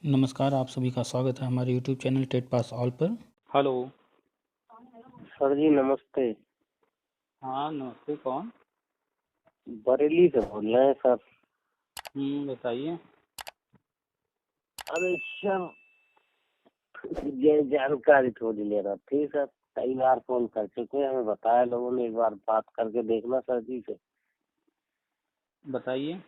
नमस्कार, आप सभी का स्वागत है हमारे YouTube channel TET pass all पर। हेलो। सर जी नमस्ते। हाँ नमस्ते, कौन? बरेली से बोल रहे हैं सर। बताइए। अरे सर, ये जानकारी थोड़ी ले रहा थी सर। कई बार फोन कर चुके हैं, हमें बताया लोगों ने, एक बार बात करके देखना सर जी से। बताइए।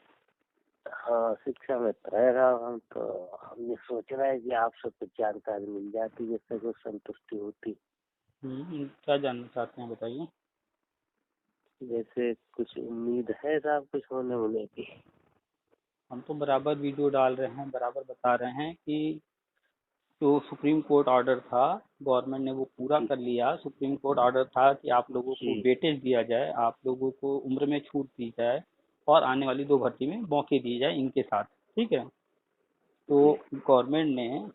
हाँ, शिक्षा में रहेगा हम तो। हम ये सोच रहे हैं कि आपसे कुछ जानकारी मिल जाती जिससे कुछ संतुष्टि होती। क्या जानना चाहते हैं, बताइए। जैसे कुछ उम्मीद है साहब कुछ होने की। हम तो बराबर वीडियो डाल रहे हैं, बराबर बता रहे हैं कि जो सुप्रीम कोर्ट ऑर्डर था, गवर्नमेंट ने वो पूरा जी कर लिया। सुप्रीम कोर्ट ऑर्डर था कि आप लोगों को जी वेटेज दिया जाए, आप लोगों को उम्र में छूट दी जाए और आने वाली 2 भर्ती में मौके दिए जाए इनके साथ। ठीक है। तो जी गवर्नमेंट ने,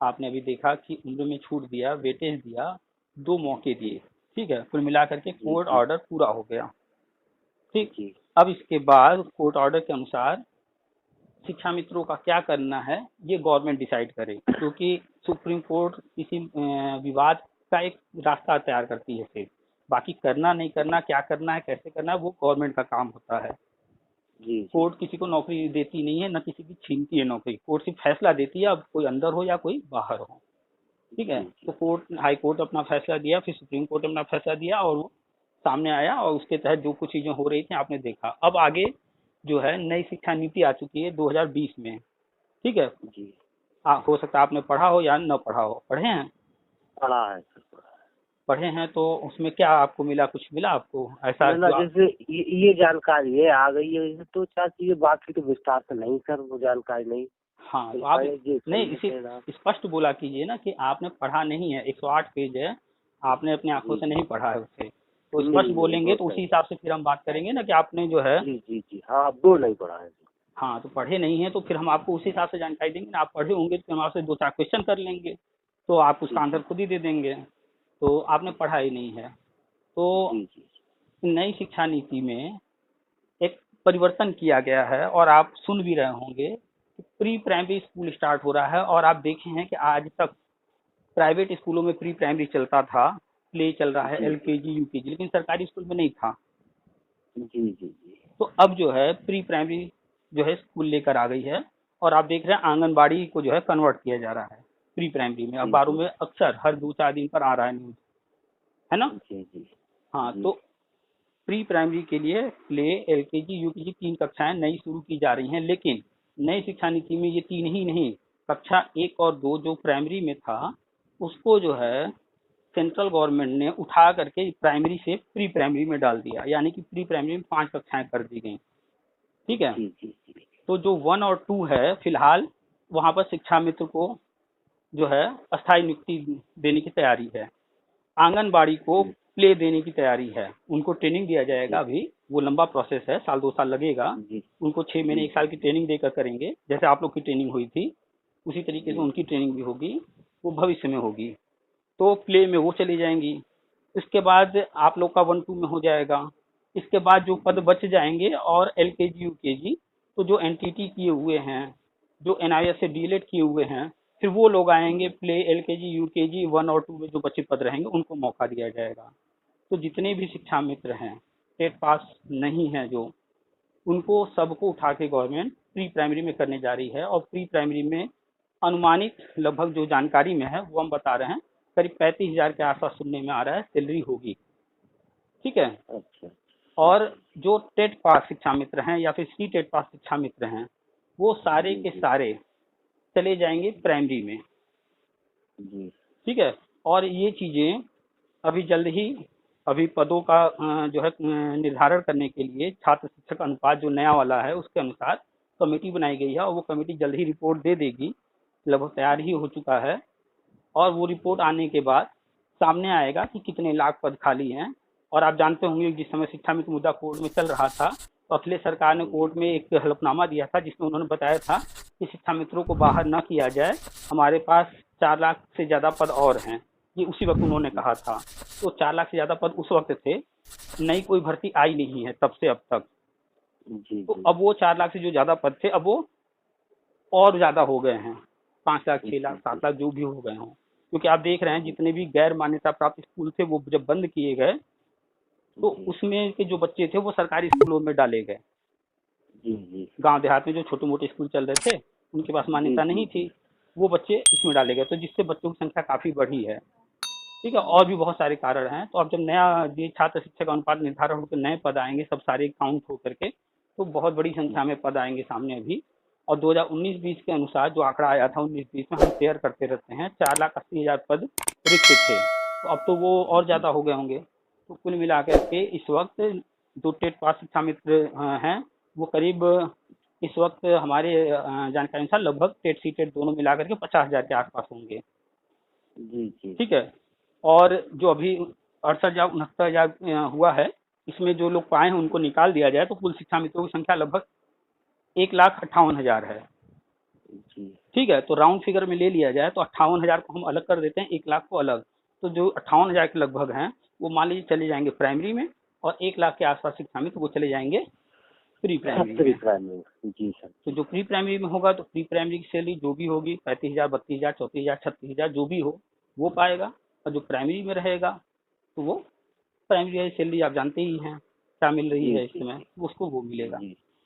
आपने अभी देखा कि उम्र में छूट दिया, वेटेज दिया, 2 मौके दिए। ठीक है, कुल मिलाकर के जी कोर्ट जी ऑर्डर पूरा हो गया। ठीक। जी अब इसके बाद कोर्ट ऑर्डर के अनुसार शिक्षा मित्रों का क्या करना है ये गवर्नमेंट डिसाइड करे, क्योंकि सुप्रीम कोर्ट किसी विवाद का एक रास्ता तैयार करती है। फिर बाकी करना नहीं करना, क्या करना है, कैसे करना है, वो गवर्नमेंट का काम होता है। जी जी कोर्ट किसी को नौकरी देती नहीं है, न किसी की छीनती है नौकरी। कोर्ट सिर्फ फैसला देती है, अब कोई अंदर हो या कोई बाहर हो। ठीक है। जी तो जी कोर्ट, हाई कोर्ट अपना फैसला दिया, फिर सुप्रीम कोर्ट ने अपना फैसला दिया और वो सामने आया और उसके तहत जो कुछ चीजें हो रही थी आपने देखा। अब आगे जो है नई शिक्षा नीति आ चुकी है 2020 में। ठीक है। जी। हो सकता है आपने पढ़ा हो या न पढ़ा हो। पढ़े हैं? पढ़ा है सर, पढ़ा है। पढ़े हैं तो उसमें क्या आपको मिला, कुछ मिला आपको ऐसा ना ना, जो आप? जैसे ये जानकारी है आ गई है, ये तो चार चीजें, बाकी तो विस्तार से नहीं सर, वो जानकारी नहीं हाँ मिल तो आप पाई जी, नहीं, सही इसे बतेगा आप। स्पष्ट बोला कीजिए ना कि आपने पढ़ा नहीं है। 108 पेज है, आपने अपनी आंखों जी से जी। नहीं पढ़ा है उसे। तो स्पष्ट नहीं नहीं, बोलेंगे वो तो उसी सही हिसाब से फिर हम बात करेंगे ना कि आपने जो है। है। जी जी जी, हाँ वो नहीं पढ़ा है जी। हाँ तो पढ़े नहीं है तो फिर हम आपको उसी हिसाब से जानकारी देंगे ना। आप पढ़े होंगे तो हम आपसे 2-4 क्वेश्चन कर लेंगे, तो आप जी उसका आंसर जी खुद ही दे देंगे। तो आपने पढ़ा ही नहीं है। तो जी जी नई शिक्षा नीति में एक परिवर्तन किया गया है और आप सुन भी रहे होंगे कि प्री प्राइमरी स्कूल स्टार्ट हो रहा है। और आप देखे हैं कि आज तक प्राइवेट स्कूलों में प्री प्राइमरी चलता था, प्ले चल रहा है, जी एलकेजी यूकेजी, लेकिन सरकारी स्कूल में नहीं था। जी जी जी तो अब जो है प्री प्राइमरी जो है स्कूल लेकर आ गई है और आप देख रहे हैं आंगनबाड़ी को जो है कन्वर्ट किया जा रहा है प्री प्राइमरी में। जी अखबारों जी में अक्सर हर 2-4 दिन पर आ रहा है न्यूज, है ना? जी जी हाँ जी तो प्री प्राइमरी के लिए प्ले, एलकेजी, यूकेजी 3 कक्षाएं नई शुरू की जा रही हैं। लेकिन नई शिक्षा नीति में ये 3 ही नहीं, कक्षा 1 और 2 जो प्राइमरी में था उसको जो है सेंट्रल गवर्नमेंट ने उठा करके प्राइमरी से प्री प्राइमरी में डाल दिया, यानी कि प्री प्राइमरी में 5 कक्षाएं कर दी गई। ठीक है। जी जी जी तो जो 1 और 2 है फिलहाल वहां पर शिक्षा मित्र को जो है अस्थायी नियुक्ति देने की तैयारी है। आंगनबाड़ी को जी प्ले देने की तैयारी है, उनको ट्रेनिंग दिया जाएगा। जी अभी वो लंबा प्रोसेस है, 1-2 साल लगेगा। जी उनको 6 महीने जी 1 साल की ट्रेनिंग देकर करेंगे, जैसे आप लोग की ट्रेनिंग हुई थी उसी तरीके से जी उनकी ट्रेनिंग भी होगी। वो भविष्य में होगी। तो प्ले में वो चली जाएंगी। इसके बाद आप लोग का 1-2 में हो जाएगा। इसके बाद जो पद जी बच जाएंगे और एलकेजी यूकेजी, तो जो एनटीटी किए हुए हैं, जो एनआईएस से डीएलएड किए हुए हैं, फिर वो लोग आएंगे जी प्ले, एलकेजी, यूकेजी 1 और 2 में जो बचे पद रहेंगे उनको मौका दिया जाएगा। तो जितने भी शिक्षा मित्र हैं टेट पास नहीं है जो, उनको सबको उठा के गवर्नमेंट प्री प्राइमरी में करने जा रही है। और प्री प्राइमरी में अनुमानित लगभग जो जानकारी में है वो हम बता रहे हैं, करीब 35,000 के आसपास सुनने में आ रहा है सैलरी होगी। ठीक है। अच्छा और अच्छा। जो टेट पास शिक्षा मित्र हैं या फिर सी टेट पास शिक्षा मित्र हैं वो सारे जी के जी सारे चले जाएंगे प्राइमरी में। जी ठीक है। और ये चीजें अभी जल्द ही, अभी पदों का जो है निर्धारण करने के लिए छात्र शिक्षक अनुपात जो नया वाला है उसके अनुसार कमेटी बनाई गई है और वो कमेटी जल्द ही रिपोर्ट दे देगी। लगभग तैयार ही हो चुका है। और वो रिपोर्ट आने के बाद सामने आएगा कि कितने लाख पद खाली हैं। और आप जानते होंगे जिस समय शिक्षा मित्र मुद्दा कोर्ट में चल रहा था तो अखिलेश सरकार ने जी कोर्ट में एक हलफनामा दिया था जिसमें उन्होंने बताया था कि शिक्षा मित्रों को बाहर न किया जाए, हमारे पास 4 लाख से ज़्यादा पद और हैं। ये उसी वक्त उन्होंने जी कहा था। तो 4 लाख से ज़्यादा पद उस वक्त थे, नई कोई भर्ती आई नहीं है तब से अब तक। जी तो जी अब वो 4 लाख से जो ज़्यादा पद थे अब वो और ज़्यादा हो गए हैं। 5 लाख 6 लाख 7 लाख जो भी हो गए हों, क्योंकि आप देख रहे हैं जितने भी गैर मान्यता प्राप्त स्कूल थे वो जब बंद किए गए तो उसमें के जो बच्चे थे वो सरकारी स्कूलों में डाले गए। गांव देहात में जो छोटे मोटे स्कूल चल रहे थे उनके पास मान्यता नहीं थी, वो बच्चे इसमें डाले गए, तो जिससे बच्चों की संख्या काफी बढ़ी है। ठीक है, और भी बहुत सारे कारण हैं। तो अब जब नया ये छात्र शिक्षक अनुपात निर्धारण होकर नए पद आएंगे सब सारे काउंट होकर के, तो बहुत बड़ी संख्या में पद आएंगे सामने अभी। और 2019-20 के अनुसार जो आंकड़ा आया था 19-20 में, हम शेयर करते रहते हैं, 4,80,000 पद रिक्त थे, तो अब तो वो और ज्यादा हो गए होंगे। तो कुल मिलाकर के इस वक्त जो टेट पास शिक्षा मित्र हैं वो करीब इस वक्त हमारे जानकारी अनुसार लगभग टेट सी टेट दोनों मिलाकर के 50,000 के आसपास होंगे। ठीक है, और जो अभी 68,000 69,000 हुआ है, इसमें जो लोग पाए हैं उनको निकाल दिया जाए तो कुल शिक्षा मित्रों की संख्या लगभग 1,58,000 है। ठीक है, तो राउंड फिगर में ले लिया जाए तो 58,000 को हम अलग कर देते हैं, 1 लाख को अलग, तो जो 58,000 के लगभग हैं वो मान लीजिए चले जाएंगे प्राइमरी में, और 1 लाख के आसपास शिक्षा मित्र वो चले जाएंगे प्री प्राइमरी में। जी सर। तो जो प्री प्राइमरी में होगा तो प्री प्राइमरी की सैलरी जो भी होगी 35,000 32,000 34,000 36,000 जो भी हो वो पाएगा, और जो प्राइमरी में रहेगा तो वो प्राइमरी सैलरी आप जानते ही हैं क्या मिल रही है इस समय, उसको वो मिलेगा।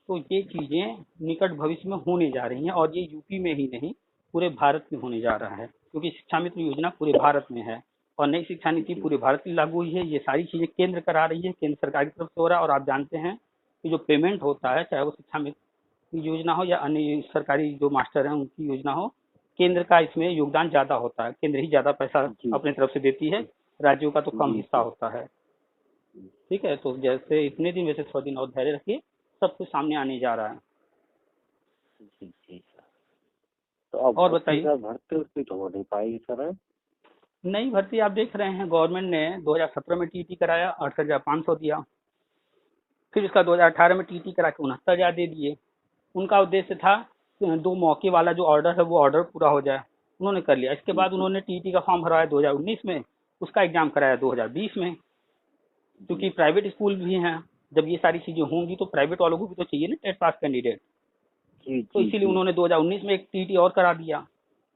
तो ये चीजें निकट भविष्य में होने जा रही हैं, और ये यूपी में ही नहीं पूरे भारत में होने जा रहा है, क्योंकि शिक्षा मित्र योजना पूरे भारत में है और नई शिक्षा नीति पूरे भारत में लागू हुई है। ये सारी चीजें केंद्र करा रही है, केंद्र सरकार की तरफ से हो रहा है। और आप जानते हैं कि जो पेमेंट होता है, चाहे वो शिक्षा मित्र योजना हो या अन्य सरकारी जो मास्टर हैं उनकी योजना हो, केंद्र का इसमें योगदान ज्यादा होता है, केंद्र ही ज्यादा पैसा अपने तरफ से देती है, राज्यों का तो कम हिस्सा होता है। ठीक है, तो जैसे इतने दिन वैसे 100 दिन और धैर्य रखिए, सब कुछ सामने आने जा रहा है। तो अब और बताइए, भर्ती तो हो नहीं पाएगी सर? नई भर्ती आप देख रहे हैं, गवर्नमेंट ने 2017 में टीटी कराया 68,500 दिया, फिर उसका 2018 में टीटी करा के 69,000 दे दिए। उनका उद्देश्य था 2 मौके वाला जो ऑर्डर है वो ऑर्डर पूरा हो जाए, उन्होंने कर लिया। इसके बाद उन्होंने टीटी का फॉर्म भरवाया 2019 में, उसका एग्जाम कराया 2020 में, क्योंकि प्राइवेट स्कूल भी हैं, जब ये सारी चीजें होंगी तो प्राइवेट वालों को भी तो चाहिए ना टेट पास कैंडिडेट, तो इसीलिए उन्होंने 2019 में एक टीटी और करा दिया।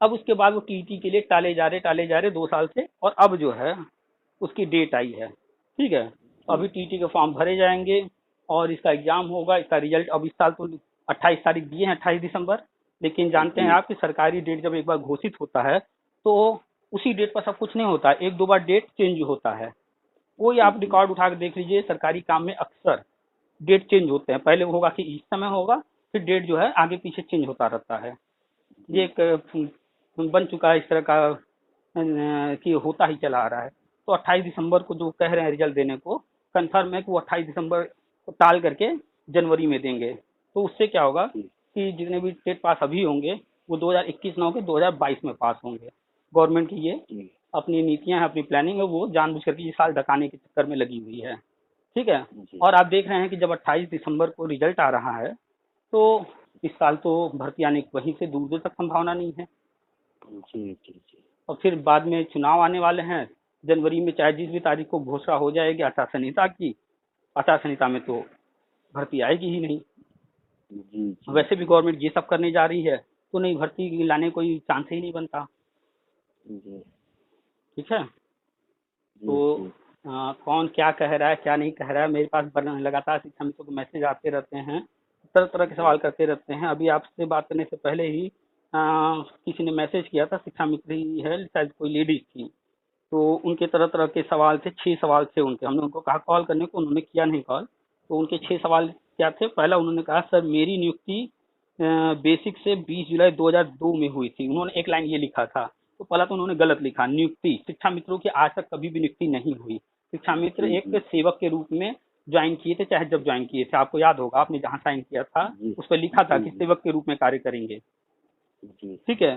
अब उसके बाद वो टीटी के लिए टाले जा रहे 2 साल से, और अब जो है उसकी डेट आई है। ठीक है, अभी टीटी के फॉर्म भरे जाएंगे और इसका एग्जाम होगा, इसका रिजल्ट अब इस साल तो 28 तारीख दिए हैं, 28 दिसंबर, लेकिन जानते हैं आप कि सरकारी डेट जब एक बार घोषित होता है तो उसी डेट पर सब कुछ नहीं होता, 1-2 बार डेट चेंज होता है। वही आप रिकॉर्ड उठा के देख लीजिए, सरकारी काम में अक्सर डेट चेंज होते हैं, पहले होगा कि इस समय होगा, फिर डेट जो है आगे पीछे चेंज होता रहता है। ये एक बन चुका है इस तरह का कि होता ही चला आ रहा है। तो 28 दिसंबर को जो कह रहे हैं रिजल्ट देने को, कंफर्म है कि वो 28 दिसंबर को टाल करके जनवरी में देंगे। तो उससे क्या होगा कि जितने भी टेट पास अभी होंगे वो 2021 ना होकर 2022 में पास होंगे। गवर्नमेंट की ये अपनी नीतियां हैं, अपनी प्लानिंग है, वो जानबूझ करके ये साल ढकाने के चक्कर में लगी हुई है। ठीक है, और आप देख रहे हैं कि जब 28 दिसंबर को रिजल्ट आ रहा है तो इस साल तो भर्ती आने की वहीं से दूर दूर तक संभावना नहीं है। और फिर बाद में चुनाव आने वाले हैं जनवरी में, चाहे जिस भी तारीख को घोषणा हो जाएगी आचार संहिता की, आचार संहिता में तो भर्ती आएगी ही नहीं। वैसे भी गवर्नमेंट ये सब करने जा रही है तो नई भर्ती लाने कोई चांस ही नहीं बनता। ठीक है, तो कौन क्या कह रहा है क्या नहीं कह रहा है, मेरे पास लगातार शिक्षा मित्रों को मैसेज आते रहते हैं, तरह तरह के सवाल करते रहते हैं। अभी आपसे बात करने से पहले ही किसी ने मैसेज किया था, शिक्षा मित्र ही है, शायद कोई लेडीज थी, तो उनके तरह तरह के सवाल थे, 6 सवाल थे उनके। हमने उनको कहा कॉल करने को, उन्होंने किया नहीं कॉल। तो उनके 6 सवाल क्या थे? पहला उन्होंने कहा सर मेरी नियुक्ति बेसिक से 20 जुलाई 2002 में हुई थी। उन्होंने एक लाइन ये लिखा था, तो पहला तो उन्होंने गलत लिखा, नियुक्ति शिक्षा मित्रों की आज तक कभी भी नियुक्ति नहीं हुई। शिक्षा मित्र एक सेवक के रूप में ज्वाइन किए थे, चाहे जब ज्वाइन किए थे, आपको याद होगा आपने जहाँ साइन किया था उस पर लिखा था कि सेवक के रूप में कार्य करेंगे। ठीक है,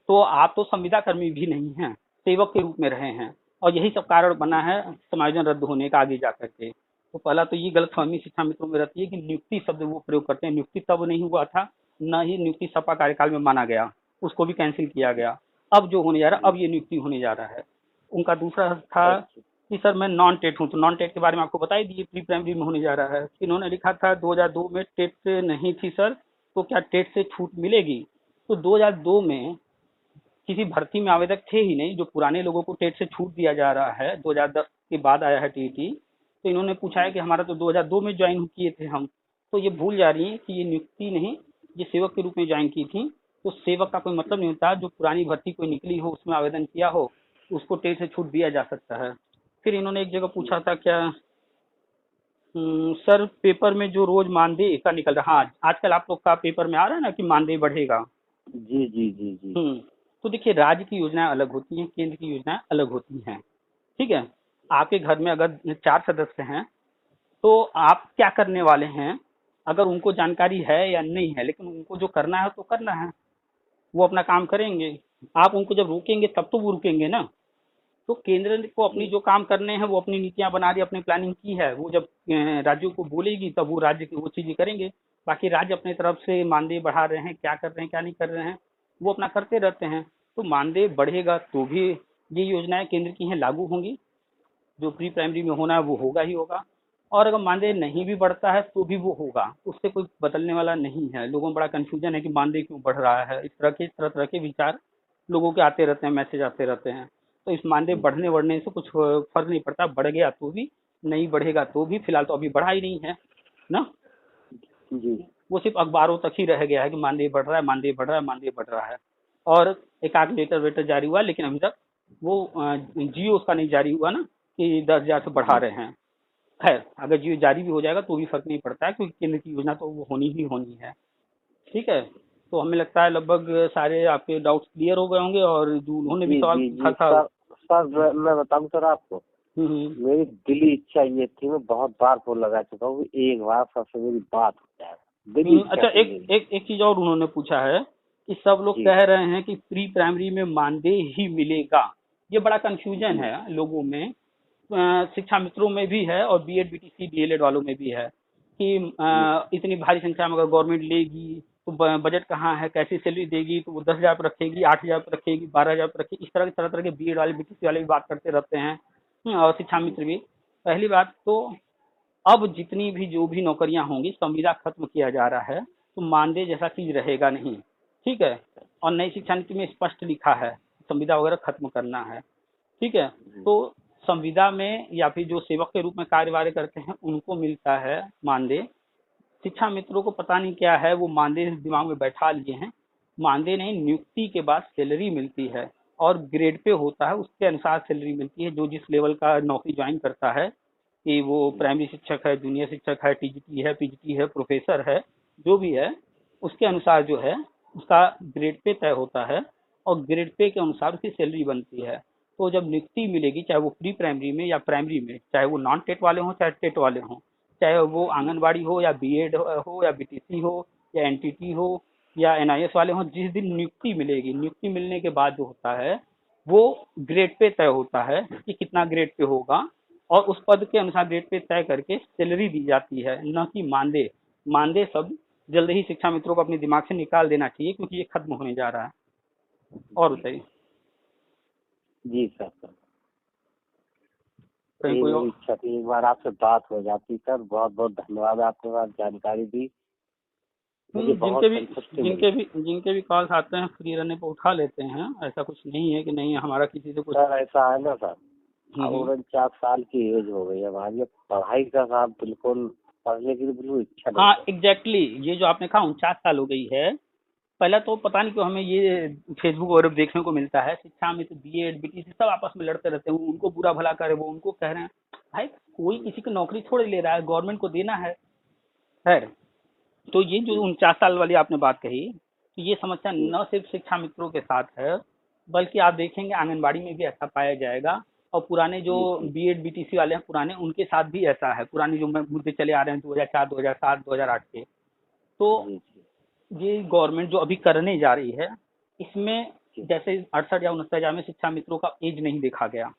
तो आप तो संविदा कर्मी भी नहीं हैं, सेवक के रूप में रहे हैं, और यही सब कारण बना है समायोजन रद्द होने का आगे जाकर के। तो पहला तो ये गलतफहमी शिक्षा मित्रों में रहती है कि नियुक्ति शब्द वो प्रयोग करते हैं, नियुक्ति तब नहीं हुआ था, न ही नियुक्ति सपा कार्यकाल में माना गया, उसको भी कैंसिल किया गया। अब जो होने जा रहा है, अब ये नियुक्ति होने जा रहा है। उनका दूसरा था कि सर मैं नॉन टेट हूँ, तो नॉन टेट के बारे में आपको बता ही दिए, प्री प्राइमरी में होने जा रहा है। इन्होंने लिखा था 2002 में टेट नहीं थी सर, तो क्या टेट से छूट मिलेगी? तो 2002 में किसी भर्ती में आवेदक थे ही नहीं, जो पुराने लोगों को टेट से छूट दिया जा रहा है, 2010 के बाद आया है टीईटी। तो इन्होंने पूछा है कि हमारा तो 2002 में ज्वाइन किए थे हम, तो ये भूल जा रही है कि ये नियुक्ति नहीं, ये सेवक के रूप में ज्वाइन की थी। तो सेवक का कोई मतलब नहीं होता, जो पुरानी भर्ती कोई निकली हो उसमें आवेदन किया हो उसको टेट से छूट दिया जा सकता है। फिर इन्होंने एक जगह पूछा था क्या, सर पेपर में जो रोज मानदेय का निकल रहा, हाँ आजकल आप लोग का पेपर में आ रहा है ना कि मानदेय बढ़ेगा। जी जी जी जी। तो देखिए, राज्य की योजनाएं अलग होती हैं, केंद्र की योजनाएं अलग होती हैं। ठीक है, आपके घर में अगर 4 सदस्य हैं तो आप क्या करने वाले हैं, अगर उनको जानकारी है या नहीं है, लेकिन उनको जो करना है तो करना है, वो अपना काम करेंगे। आप उनको जब रोकेंगे तब तो वो रुकेंगे ना। तो केंद्र को अपनी जो काम करने हैं वो अपनी नीतियां बना रही, अपनी प्लानिंग की है, वो जब राज्यों को बोलेगी तब वो राज्य की वो चीजें करेंगे। बाकी राज्य अपनी तरफ से मानदेय बढ़ा रहे हैं, क्या कर रहे हैं क्या नहीं कर रहे हैं वो अपना करते रहते हैं। तो मानदेय बढ़ेगा तो भी ये योजनाएं केंद्र की हैं लागू होंगी, जो प्री प्राइमरी में होना है वो होगा ही होगा। और अगर मानदेय नहीं भी बढ़ता है तो भी वो होगा, उससे कोई बदलने वाला नहीं है। लोगों में बड़ा कंफ्यूजन है कि मानदेय क्यों बढ़ रहा है, इस तरह तरह के विचार लोगों के आते रहते हैं, मैसेज आते रहते हैं। तो इस मानदेय बढ़ने बढ़ने से कुछ फर्क नहीं पड़ता, बढ़ गया तो भी, नहीं बढ़ेगा तो भी। फिलहाल तो अभी बढ़ा ही नहीं है ना, जी। वो सिर्फ अखबारों तक ही रह गया है कि मानदेय बढ़ रहा है, मानदेय बढ़ रहा है, मानदेय बढ़ रहा है। और एक आध लेटर वेटर जारी हुआ, लेकिन अभी तक वो जियो उसका नहीं जारी हुआ ना कि 10,000 से बढ़ा रहे हैं। खैर, अगर जियो जारी भी हो जाएगा तो भी फर्क नहीं पड़ता है, क्योंकि केंद्र की योजना तो वो होनी ही होनी है। ठीक है, तो हमें लगता है लगभग सारे आपके डाउट्स क्लियर हो गए होंगे। और जो उन्होंने भी जी सवाल जी पूछा जी था। सर। सर मैं बताऊं सर आपको, हम्म। मेरी दिली इच्छा ये थी, मैं बहुत बार फोन लगा चुका हूँ, एक बार सबसे मेरी बात हो जाए, दिली इच्छा अच्छा, थी एक मेरी। एक एक चीज और उन्होंने पूछा है कि सब लोग जी कह रहे हैं कि प्री प्राइमरी में मानदेय ही मिलेगा। ये बड़ा कंफ्यूजन जी है लोगों में, शिक्षा मित्रों में भी है और बीएड बीटीसी डीएलएड वालों में भी है कि जी इतनी भारी संख्या में अगर गवर्नमेंट लेगी तो बजट कहाँ है, कैसी सैलरी देगी, तो वो 10,000 पर रखेगी, 8,000 पर रखेगी, 12,000 पर रखेगी। इस तरह के तरह तरह के बीएड वाले बीटीसी वाले भी बात करते रहते हैं। और शिक्षा जी मित्र भी। पहली बात तो अब जितनी भी जो भी नौकरियां होंगी, संविदा खत्म किया जा रहा है, तो मानदेय जैसा चीज रहेगा नहीं। ठीक है, और नई शिक्षा नीति में स्पष्ट लिखा है संविदा वगैरह खत्म करना है। ठीक है, जी तो संविदा में या फिर जो सेवक के रूप में कार्य करते हैं उनको मिलता है मानदेय। शिक्षा मित्रों को पता नहीं क्या है, वो मानदेय दिमाग में बैठा लिए हैं। मानदेय नहीं, नियुक्ति के बाद सैलरी मिलती है और ग्रेड पे होता है, उसके अनुसार सैलरी मिलती है। जो जिस लेवल का नौकरी ज्वाइन करता है, कि वो प्राइमरी शिक्षक है, जूनियर शिक्षक है, टीजीटी है, पीजीटी है, प्रोफेसर है, जो भी है, उसके अनुसार जो है उसका ग्रेड पे तय होता है और ग्रेड पे के अनुसार उसकी सैलरी बनती है। तो जब नियुक्ति मिलेगी, चाहे वो प्री प्राइमरी में या प्राइमरी में, चाहे वो नॉन टेट वाले हों चाहे टेट वाले हों, चाहे वो आंगनबाड़ी हो या बीएड हो या बीटीसी हो या एनटीटी हो या एनआईएस वाले हों, जिस दिन नियुक्ति मिलेगी, नियुक्ति मिलने के बाद जो होता है वो ग्रेड पे तय होता है कि कितना ग्रेड पे होगा, और उस पद के अनुसार ग्रेड पे तय करके सैलरी दी जाती है, न कि मानदेय। मानदेय शब्द जल्द ही शिक्षा मित्रों को अपने दिमाग से निकाल देना चाहिए, क्योंकि ये खत्म होने जा रहा है। और बताइए जी सर। सर कहीं ये कोई मेरी और? इच्छा थी, एक बार आपसे बात हो जाती सर। बहुत बहुत धन्यवाद, आपने बात जानकारी दी, मुझे बहुत संतुष्टि मिली। जिनके भी कॉल्स आते हैं फ्री रहने पर उठा लेते हैं, ऐसा कुछ नहीं है कि नहीं हमारा किसी से कुछ। सर ऐसा है ना सर, अब हम्म। 49 साल की एज हो गई है हमारी, अब पढ़ाई का साहब बिल्कुल, पढ़ने की तो बिल्कुल इच्छा नहीं हाँ है। एग्जैक्टली ये जो आपने कहा 49 साल हो गई है, पहला तो पता नहीं क्यों हमें ये फेसबुक और देखने को मिलता है, शिक्षा में तो बीएड बीटीसी सब आपस में लड़ते रहते हैं, उनको बुरा भला करे, वो उनको कह रहे हैं। भाई कोई किसी की नौकरी थोड़ी ले रहा है, गवर्नमेंट को देना है। खैर, तो ये जो 49 साल वाली आपने बात कही, तो ये समस्या जी न सिर्फ शिक्षा मित्रों के साथ है, बल्कि आप देखेंगे आंगनबाड़ी में भी ऐसा पाया जाएगा। और पुराने जो जी जी बीएड बीटीसी वाले हैं पुराने, उनके साथ भी ऐसा है, पुराने जो मुद्दे चले आ रहे हैं 2004 2007 2008 के। तो जी जी ये गवर्नमेंट जो अभी करने जा रही है, इसमें जी जैसे 68 या 69 में शिक्षा मित्रों का एज नहीं देखा गया,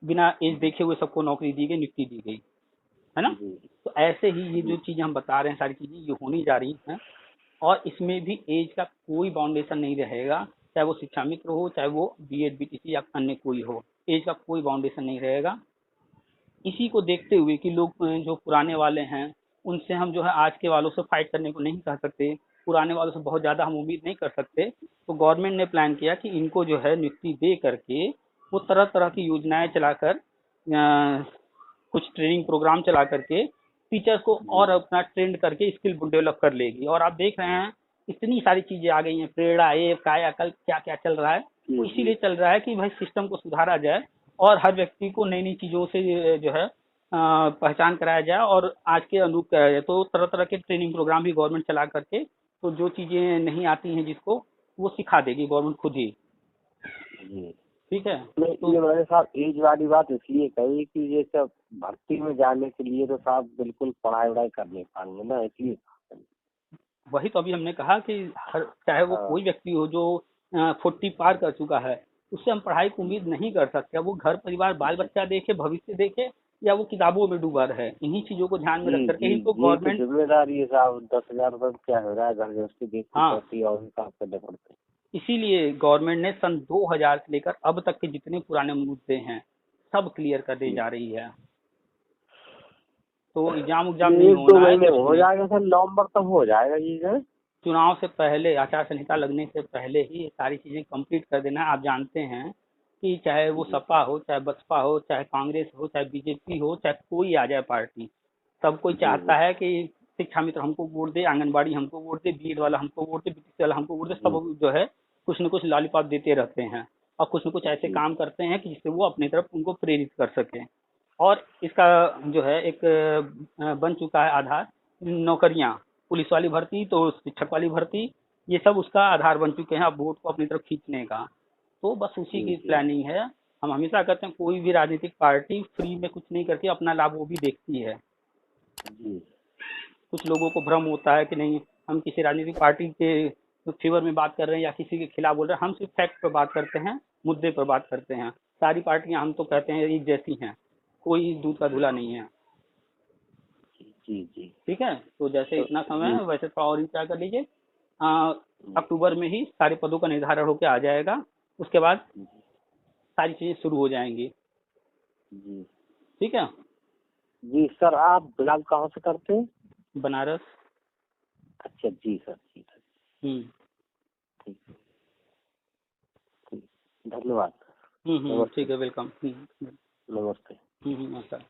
बिना एज देखे हुए सबको नौकरी दी गई, नियुक्ति दी गई, है ना। जी तो ऐसे ही ये जो जी चीजें हम बता रहे हैं सारी चीजें ये होनी जा रही हैं, और इसमें भी एज का कोई बाउंडेशन नहीं रहेगा, चाहे वो शिक्षा मित्र हो चाहे वो बीएड बीटीसी या अन्य कोई हो, एज का कोई बाउंडेशन नहीं रहेगा। इसी को देखते हुए कि लोग जो पुराने वाले हैं उनसे हम जो है आज के वालों से फाइट करने को नहीं कह सकते, पुराने वालों से बहुत ज़्यादा हम उम्मीद नहीं कर सकते। तो गवर्नमेंट ने प्लान किया कि इनको जो है नियुक्ति दे करके वो तरह तरह की योजनाएं चलाकर कुछ ट्रेनिंग प्रोग्राम चला करके टीचर्स को और अपना ट्रेंड करके स्किल डेवलप कर लेगी। और आप देख रहे हैं इतनी सारी चीजें आ गई हैं, प्रेरणा ऐप, कायाकल्प, क्या क्या चल रहा है। वो इसीलिए चल रहा है कि भाई सिस्टम को सुधारा जाए और हर व्यक्ति को नई नई चीजों से जो है पहचान कराया जाए और आज के अनुरूप कराया जाए। तो तरह तरह के ट्रेनिंग प्रोग्राम भी गवर्नमेंट चला करके, तो जो चीजें नहीं आती हैं जिसको, वो सिखा देगी गवर्नमेंट खुद ही। जी। ठीक है। तो ये मैंने साहब एज वाली बात इसलिए कही कि ये सब भर्ती में जाने के लिए तो साहब बिल्कुल पढ़ाई वढ़ाई करनी पाएंगे ना, इसलिए। वही तो अभी हमने कहा कि हर चाहे वो कोई व्यक्ति हो जो 40 पार कर चुका है, उससे हम पढ़ाई की उम्मीद नहीं कर सकते। वो घर परिवार बाल बच्चा देखे, भविष्य देखे, या वो किताबों में डूबा रहे। इन्हीं चीजों को ध्यान में रख करके ही तो गवर्नमेंट जिम्मेदारी है साहब। 10,000 रुपये क्या हो रहा है, घर गृहस्थी देखती हाँ, पड़ती है और हिसाब करने पड़ते हैं। इसीलिए गवर्नमेंट ने सन 2000 से लेकर अब तक के जितने पुराने मुद्दे हैं सब क्लियर करने जा रही है। तो एग्जाम नहीं एक दो होना है, महीने कुछ हो नहीं। जाएगा सर, नवंबर तक हो जाएगा ये जो है। चुनाव से पहले, आचार संहिता लगने से पहले ही ये सारी चीजें कंप्लीट कर देना है। आप जानते हैं कि चाहे वो सपा हो, चाहे बसपा हो, चाहे कांग्रेस हो, चाहे बीजेपी हो, चाहे कोई आ जाए पार्टी, सब कोई चाहता है कि शिक्षा मित्र हमको वोट दे, आंगनबाड़ी हमको वोट दे, बीएड वाला हमको वोट दे, बीटीसी वाला हमको वोट दे। सब जो है कुछ न कुछ लॉलीपॉप देते रहते हैं और कुछ न कुछ ऐसे काम करते हैं कि जिससे वो अपनी तरफ उनको प्रेरित कर सके। और इसका जो है एक बन चुका है आधार, नौकरियां, पुलिस वाली भर्ती, तो शिक्षक वाली भर्ती, ये सब उसका आधार बन चुके हैं अब वोट को अपनी तरफ खींचने का। तो बस उसी की प्लानिंग है। हम हमेशा कहते हैं कोई भी राजनीतिक पार्टी फ्री में कुछ नहीं करती, अपना लाभ वो भी देखती है। कुछ लोगों को भ्रम होता है कि नहीं हम किसी राजनीतिक पार्टी के फेवर में बात कर रहे हैं या किसी के खिलाफ बोल रहे हैं। हम सिर्फ फैक्ट पर बात करते हैं, मुद्दे पर बात करते हैं। सारी पार्टियां हम तो कहते हैं एक जैसी हैं, कोई दूध का धुला नहीं है। जी जी। ठीक है। तो जैसे इतना समय है वैसे थोड़ा और इंतजार कर लीजिए। अक्टूबर में ही सारे पदों का निर्धारण होकर आ जाएगा, उसके बाद सारी चीजें शुरू हो जाएंगी। जी ठीक है। जी सर, आप बिलोंग कहाँ से करते हैं? बनारस। अच्छा जी सर, ठीक है। ठीक ठीक, धन्यवाद। ठीक है, वेलकम। नमस्ते। नमस्कार।